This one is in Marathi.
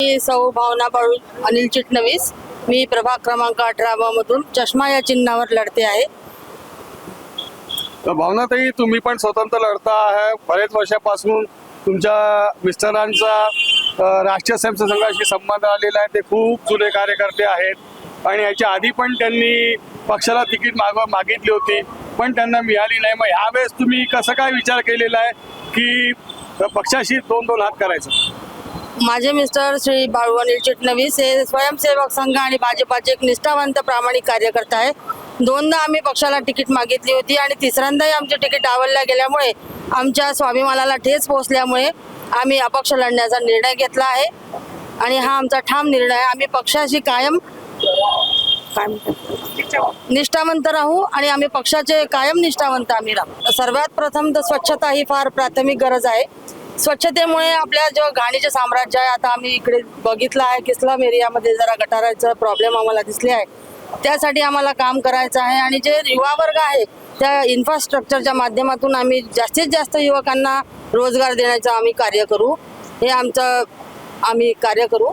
मी सौ भावना बाळू अनिल चिटणवीस, मी प्रभाग क्रमांक 18 मधून चष्मा या चिन्हावर लढते आहे. तर भावनाताई, तुम्ही पण स्वतंत्र लढता आहे. बरेच वर्षापासून तुमच्या मिस्टरांचा राष्ट्रीय स्वयंसेवक संघाशी संबंध आलेला आहे. ते खूप जुने कार्यकर्ते आहेत आणि याच्या आधी पण त्यांनी पक्षाला तिकीट मागितली होती, पण त्यांना मिळाली नाही. मग ह्यावेळेस तुम्ही कसं काय विचार केलेला आहे की पक्षाशी दोन हात करायचं? माझे मिस्टर श्री बाळू अनिल चिटणवीस हे स्वयंसेवक संघ आणि भाजपाचे एक निष्ठावंत प्रामाणिक कार्यकर्ता आहे. दोनदा आम्ही पक्षाला तिकीट मागितली होती आणि तिसऱ्यांदाही आमचे तिकीट डावलल्या गेल्यामुळे आमच्या स्वाभिमानाला ठेच पोहोचल्यामुळे आम्ही अपक्ष लढण्याचा निर्णय घेतला आहे आणि हा आमचा ठाम निर्णय आहे. आम्ही पक्षाशी कायम निष्ठावंत राहू आणि आम्ही पक्षाचे कायम निष्ठावंत आम्ही राहू. सर्वात प्रथम तर स्वच्छता ही फार प्राथमिक गरज आहे. स्वच्छतेमुळे आपल्या जो घाणीचे साम्राज्य आहे, आता आम्ही इकडे बघितलं आहे की स्लम एरियामध्ये जरा गटाराचा प्रॉब्लेम आम्हाला दिसले आहे. त्यासाठी आम्हाला काम करायचं आहे आणि जे युवा वर्ग आहे त्या इन्फ्रास्ट्रक्चरच्या माध्यमातून आम्ही जास्तीत जास्त युवकांना रोजगार देण्याचं आम्ही कार्य करू. हे आमचं आम्ही कार्य करू.